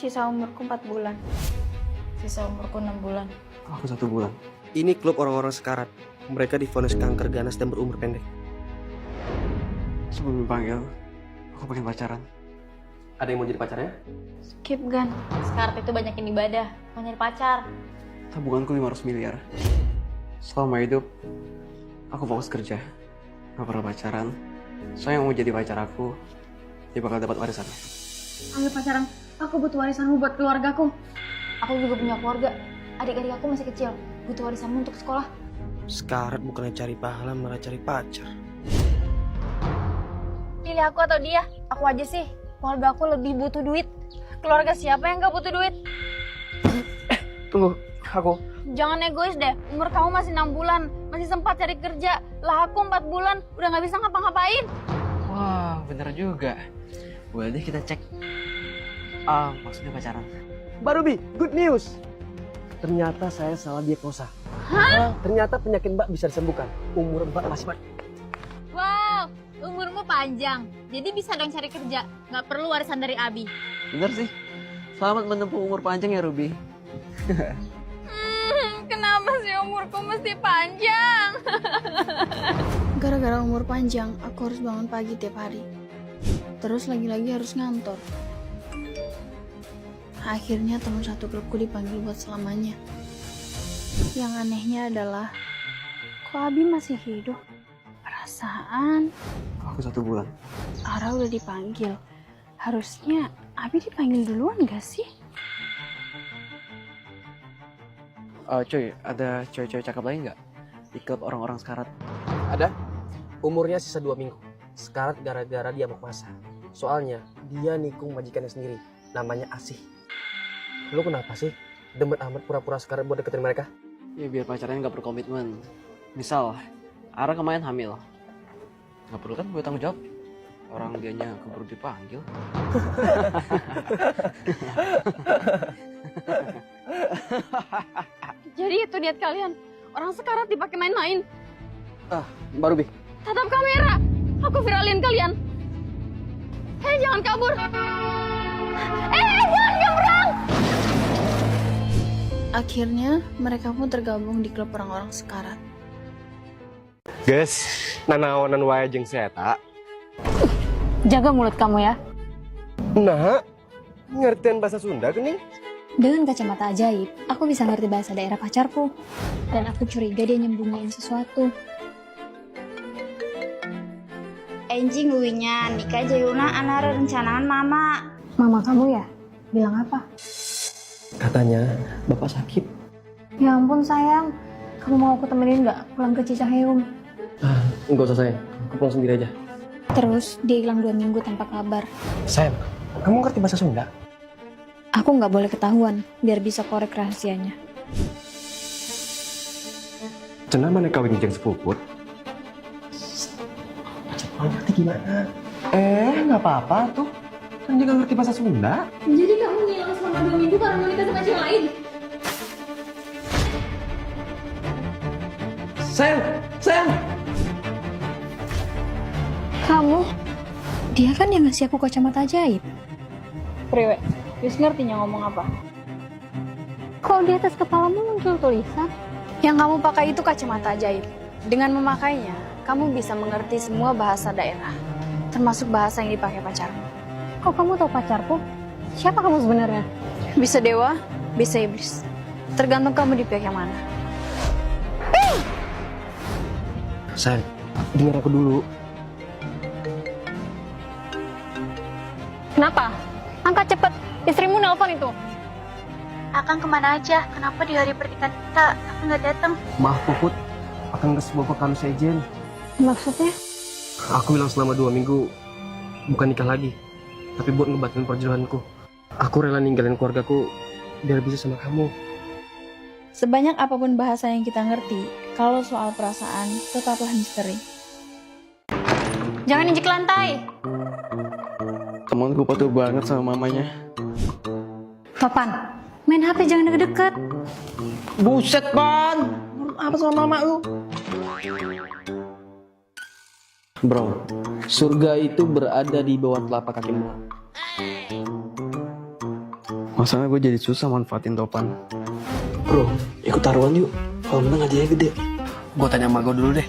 Sisa umurku 4 bulan. Sisa umurku 6 bulan. Aku 1 bulan. Ini klub orang-orang sekarat. Mereka divonis kanker ganas dan berumur pendek. Sebelum dipanggil, aku pengen pacaran. Ada yang mau jadi pacarnya? Skip Gan. Sekarat itu banyakin ibadah, mau nyari pacar. Tabunganku 500 miliar. Selama hidup, aku fokus kerja. Gak pernah pacaran. Soalnya yang mau jadi pacar aku, dia bakal dapat warisan. Ayo pacaran, aku butuh warisanmu buat keluargaku. Aku juga punya keluarga. Adik-adik aku masih kecil, butuh warisanmu untuk sekolah. Sekarat bukannya cari pahala, malah cari pacar. Pilih aku atau dia? Aku aja sih. Keluarga aku lebih butuh duit. Keluarga siapa yang gak butuh duit? Tunggu, aku. Jangan egois deh, umur kamu masih 6 bulan. Masih sempat cari kerja. Lah aku 4 bulan, udah gak bisa ngapa-ngapain. Wah, bener juga. Boleh deh kita cek. Maksudnya pacaran. Mbak Ruby, good news. Ternyata saya salah diagnosa. Hah? Ternyata penyakit Mbak bisa disembuhkan. Umur Mbak masih banyak. Wow, umurmu panjang. Jadi bisa dong cari kerja. Gak perlu warisan dari Abi. Bener sih. Selamat menempuh umur panjang ya, Ruby. Kenapa sih umurku mesti panjang? Gara-gara umur panjang, aku harus bangun pagi tiap hari. Terus lagi-lagi harus ngantor. Akhirnya teman satu klubku dipanggil buat selamanya. Yang anehnya adalah, kok Abi masih hidup? Perasaan Aku 1 bulan. Ara udah dipanggil. Harusnya Abi dipanggil duluan gak sih? Cuy, ada cewek-cewek cakep lain nggak di klub orang-orang sekarat? Ada. Umurnya sisa 2 minggu. Sekarat gara-gara dia mau puasa. Soalnya dia nikung majikannya sendiri. Namanya Asih. Lu kenapa sih demen amat pura-pura sekarat buat deketin mereka? Ya biar pacarnya nggak berkomitmen. Misal, Ara kemarin hamil. Nggak perlu kan gue tanggung jawab. Orang dianya keburu dipanggil. Jadi itu niat kalian. Orang sekarat dipakai main-main. Mbak Ruby. Tatap kamera. Aku viralin kalian. Hei, jangan kabur. Jangan nyebrang. Akhirnya mereka pun tergabung di klub orang-orang sekarat. Guys, nanaonan wae jeung saya. Jaga mulut kamu ya. Nah, ngertian bahasa Sunda geuning? Dengan kacamata ajaib, aku bisa ngerti bahasa daerah pacarku. Dan aku curiga dia nyembunyiin sesuatu. Enjing luinya nikah jayuna anara rencanaan mama. Mama kamu ya? Bilang apa? Katanya bapak sakit. Ya ampun sayang, kamu mau aku temenin nggak pulang ke Cicaheum? Enggak usah sayang, aku pulang sendiri aja. Terus dia hilang 2 minggu tanpa kabar. Sayang, kamu ngerti bahasa Sunda? Aku nggak boleh ketahuan, biar bisa korek rahasianya. Cenah mana kawin jeung sepuput? Kamu ngerti gimana? Nggak apa-apa tuh. Kan dia nggak ngerti bahasa Sunda. Jadi kamu ngilang selama 2 minggu karena mau nikah sama cewek lain? Sayang! Kamu? Dia kan yang ngasih aku kacamata ajaib. Priwe, Yus ngertinya ngomong apa? Kok di atas kepalamu muncul tulisan? Yang kamu pakai itu kacamata ajaib. Dengan memakainya, kamu bisa mengerti semua bahasa daerah, termasuk bahasa yang dipakai pacarmu. Kok kamu tahu pacarku? Siapa kamu sebenarnya? Bisa dewa, bisa iblis. Tergantung kamu di pihak yang mana. Sayang, dengar aku dulu. Kenapa? Angkat cepet, istrimu nelpon itu. Akang kemana aja? Kenapa di hari pernikahan kita akang nggak datang? Maaf Puput, akan ke sebuah pekalu sejen. Maksudnya? Aku hilang selama 2 minggu, bukan nikah lagi, tapi buat ngebatalin perjodohanku. Aku rela ninggalin keluargaku biar bisa sama kamu. Sebanyak apapun bahasa yang kita ngerti, kalau soal perasaan, tetaplah misteri. Jangan injek lantai. Temanku patuh banget sama mamanya. Topan, main HP jangan deket-deket. Buset, Pan! Apa sama mama lu? Bro, surga itu berada di bawah telapak kakimu. Masalahnya gue jadi susah manfaatin Topan. Bro, ikut taruhan yuk. Kalau menang hadiahnya gede. Gue tanya sama gue dulu deh.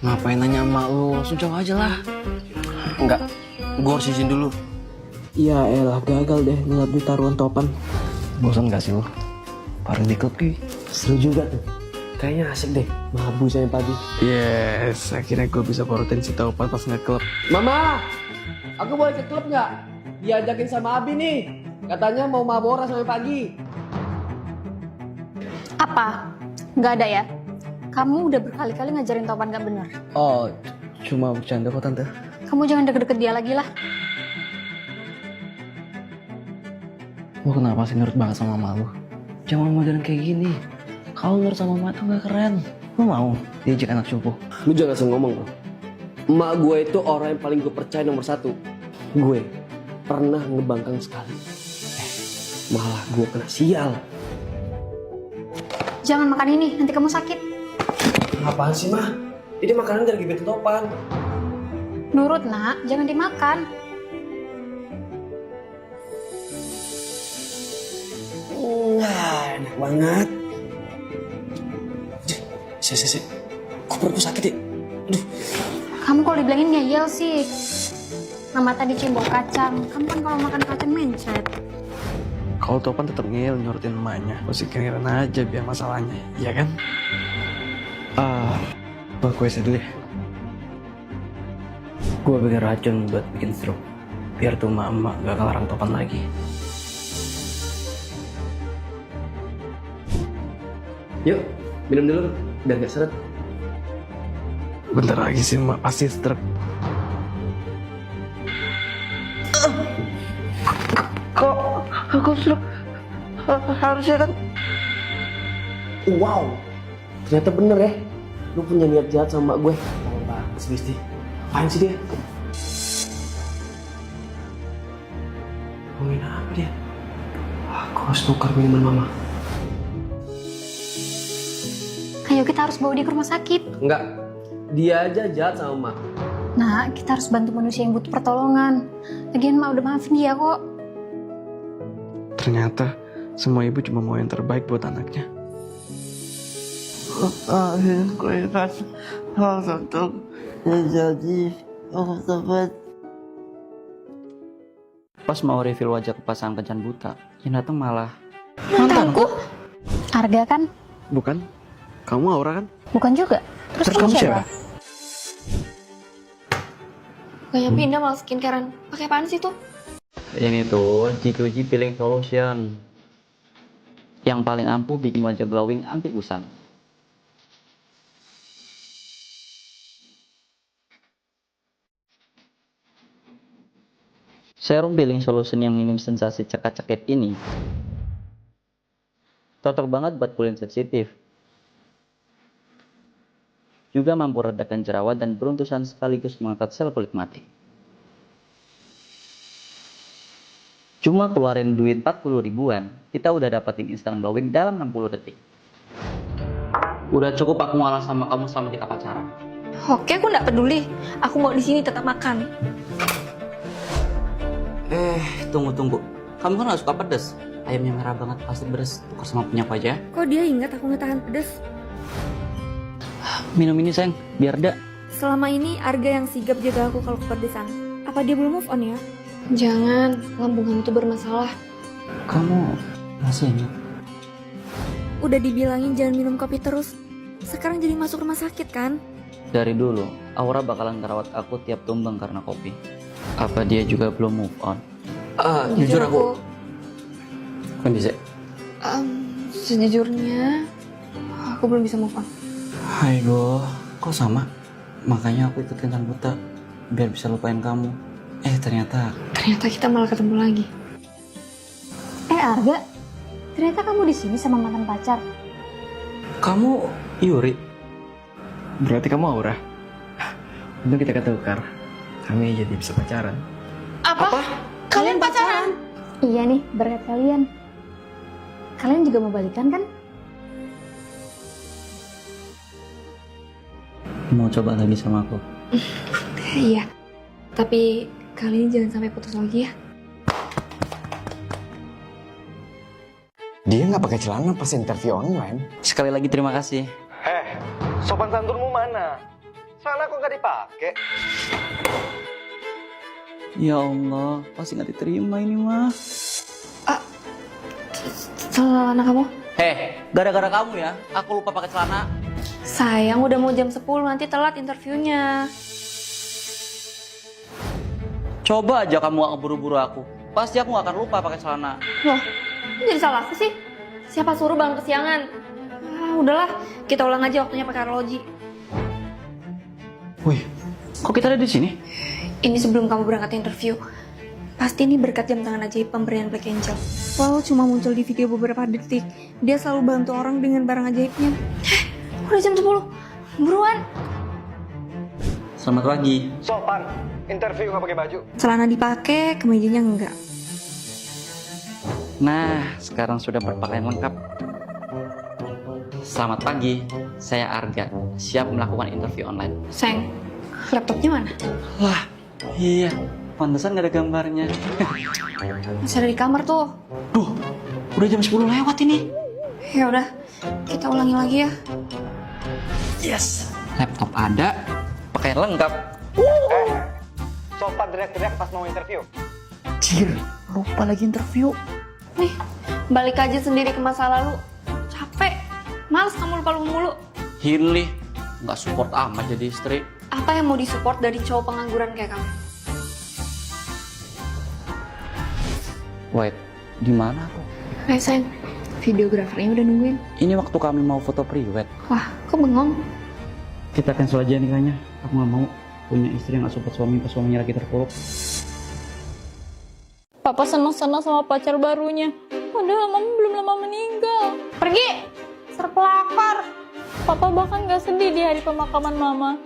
Ngapain nanya sama lu? Langsung jawab aja lah. Enggak, gue harus izin dulu. Ya elah, gagal deh ngeliat di taruhan Topan. Bosan gak sih lo? Paling di klub ki. Seru juga tuh. Kayaknya asik deh, mabuk sama pagi. Yes, akhirnya gue bisa porotin si Topan pas nge-klub. Mama, aku boleh ke klub nggak? Diajakin sama Abi nih. Katanya mau mabora sampai pagi. Apa? Nggak ada ya? Kamu udah berkali-kali ngajarin Topan gak bener. Oh, cuma bercanda kok tante. Kamu jangan deket-deket dia lagi lah. Lu kenapa sih nurut banget sama mama lu? Jangan modern kayak gini. Kalau nurut sama mama tuh gak keren. Lu mau diajak anak cupu? Lu jangan langsung ngomong bro. Emak gue itu orang yang paling gue percaya nomor 1. Gue pernah ngebangkang sekali. Malah gue kena sial. Jangan makan ini, nanti kamu sakit. Apaan sih mah? Ini makanan dari gebetan Topan. Nurut nak, jangan dimakan. Enak banget. Si. Kok perutku sakit ya? Aduh. Kamu kalau dibilangin ngeyel sih. Mama tadi cembok kacang. Kamu kan kalau makan kacang mencret. Kalau Topan tetap ngeyel nyurutin emaknya, pasti keren aja biar masalahnya, iya kan? Gue kuis dulu ya. Gue bikin racun buat bikin stroke, biar tuh emak gak ngelarang Topan lagi. Yuk, minum dulu biar gak seret. Bentar lagi sih emak pasti stroke. Kok aku stroke? Harusnya kan? Wow, ternyata bener ya. Lu punya niat jahat sama mak gue. Oh banget sih Gusti. Apaan sih dia? Ngomongin apa dia? Aku harus tukar minuman mama. Ayo kita harus bawa dia ke rumah sakit. Enggak, dia aja jahat sama mak. Nah, kita harus bantu manusia yang butuh pertolongan. Lagian mak udah maafin dia kok. Ternyata semua ibu cuma mau yang terbaik buat anaknya. Aku ingat hal satu yang jadi aku sempat. Pas mau reveal wajah ke pasangan kencan buta, yang datang malah Mantanku? Arga kan? bukan. Kamu Aura kan? Bukan juga. Terus kamu siapa? Kayak pindah malah skincarean. Pakai apaan sih tuh? Ini tuh G2G Peeling Solution yang paling ampuh bikin wajah glowing anti usang. Serum peeling solution yang minim sensasi cekak-cekit ini cocok banget buat kulit sensitif. Juga mampu redakan jerawat dan beruntusan sekaligus mengangkat sel kulit mati. Cuma keluarin duit 40 ribuan, kita udah dapetin instant glowing dalam 60 detik. Udah cukup aku ngalah sama kamu selama kita pacaran. Oke, aku nggak peduli. Aku mau di sini tetap makan. Tunggu. Kamu kan gak suka pedes. Ayamnya merah banget, pasti beres. Tukar sama punya aku aja. Kok dia ingat aku ngetahan pedes? Minum ini sayang, biar dak. Selama ini Arga yang sigap jaga aku kalau kepedesan. Apa dia belum move on ya? Jangan, lambung kamu tuh bermasalah. Kamu masih ingat? Udah dibilangin jangan minum kopi terus. Sekarang jadi masuk rumah sakit kan? Dari dulu, Aura bakalan ngerawat aku tiap tumbang karena kopi. Apa dia juga belum move on? Jujur aku. Kondisi. Sejujurnya, aku belum bisa move on. Hai go, kok sama? Makanya aku ikut kencan buta, biar bisa lupain kamu. Ternyata Kita malah ketemu lagi. Arga, ternyata kamu di sini sama mantan pacar. kamu Yuri. Berarti kamu Aura. Untung kita ketukar. Kami jadi bisa pacaran. Apa? Kalian pacaran? Iya nih, berkat kalian. Kalian juga mau balikan kan? Mau coba lagi sama aku? Iya. Tapi kali ini jangan sampai putus lagi ya. Dia nggak pakai celana pas interview online. Sekali lagi terima kasih. Sopan santunmu mana? Celana kok nggak dipakai? Ya Allah, pasti nggak diterima ini mah. Celana kamu? Gara-gara kamu ya, aku lupa pakai celana. Sayang, udah mau jam 10, nanti telat interviewnya. Coba aja kamu gak keburu-buru aku. Pasti aku gak akan lupa pakai celana. Loh, kok jadi salah aku sih? Siapa suruh bang kesiangan? Udahlah, kita ulang aja waktunya pakai arloji. Wih, kok kita ada di sini? Ini sebelum kamu berangkat interview. Pasti ini berkat jam tangan ajaib pemberian Black Angel. Walau cuma muncul di video beberapa detik, dia selalu bantu orang dengan barang ajaibnya. Udah jam 10, buruan. Selamat pagi. Sopan, interview nggak pakai baju. Celana dipakai, kemejanya enggak. Nah, sekarang sudah berpakaian lengkap. Selamat pagi, saya Arga, siap melakukan interview online. Sayang, laptopnya mana? Wah, iya, pantesan gak ada gambarnya. Masih ada di kamar tuh. Duh, udah jam 10 lewat ini. Ya udah, kita ulangi lagi ya. Yes, laptop ada, pakaian lengkap. Sopan teriak-teriak pas mau interview. Cir, lupa lagi interview. Nih, balik aja sendiri ke masa lalu. Capek, males kamu lupa mulu. Hilih, nggak support amat jadi istri. Apa yang mau disupport dari cowok pengangguran kayak kamu? Wait, di mana aku? Hai sayang, videografernya udah nungguin. Ini waktu kami mau foto priwet. Wah, kok bengong? Kita cancel aja nikahnya. Aku nggak mau punya istri yang nggak support suami pas suaminya lagi terpuruk. Papa senang-senang sama pacar barunya. Padahal mama belum lama meninggal. Pergi! Serpelakar! Papa bahkan gak sedih di hari pemakaman mama.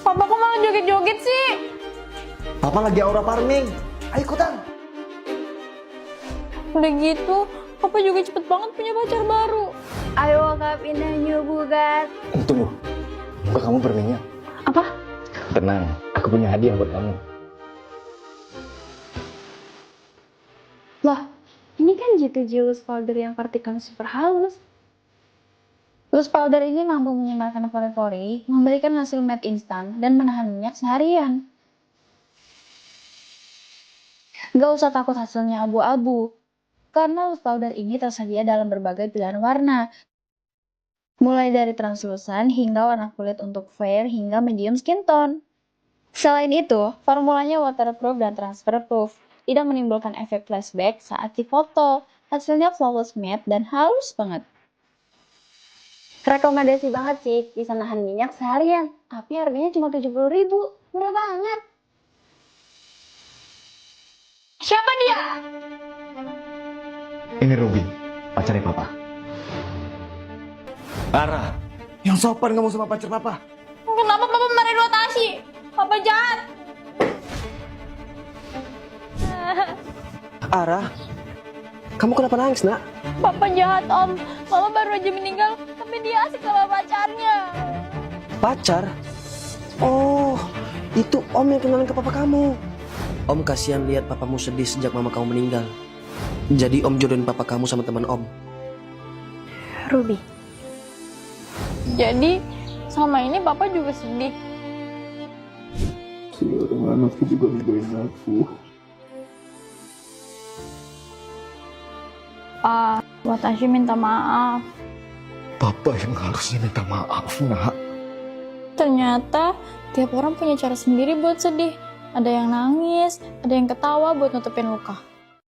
Papa kok malah joget-joget sih? Papa lagi aura farming. Ayo ikutan. Udah gitu, Papa juga cepet banget punya pacar baru. I woke up in a new Bugatti. Tunggu, muka kamu berminyak. Apa? Tenang, aku punya hadiah buat kamu. Loh, ini kan G2G loose powder yang partikelnya super halus. Loose powder ini mampu menyebarkan pori-pori, memberikan hasil matte instan, dan menahan minyak seharian. Gak usah takut hasilnya abu-abu, karena loose powder ini tersedia dalam berbagai pilihan warna. Mulai dari translusan hingga warna kulit untuk fair hingga medium skin tone. Selain itu, formulanya waterproof dan transferproof. Tidak menimbulkan efek flashback saat difoto. Hasilnya flawless matte dan halus banget. Rekomendasi banget sih, bisa nahan minyak seharian. Tapi harganya cuma 70.000. Murah banget. Siapa dia? Ini Ruby, pacarnya Papa. Ara, yang sopan kamu sama pacar Papa. Kenapa Papa marahin Watashi? Papa jahat. Ara, kamu kenapa nangis, nak? Papa jahat, Om. Mama baru aja meninggal, tapi dia asik sama pacarnya. Pacar? Oh, itu Om yang kenalin ke Papa kamu. Om kasihan lihat papamu sedih sejak mama kamu meninggal. Jadi Om jodohin papa kamu sama teman Om. Ruby. Jadi, selama ini Papa juga sedih. Seorang anakku juga ninggalin aku. Watashi minta maaf. Papa yang harusnya minta maaf, nak. Ternyata tiap orang punya cara sendiri buat sedih. Ada yang nangis, ada yang ketawa buat nutupin luka.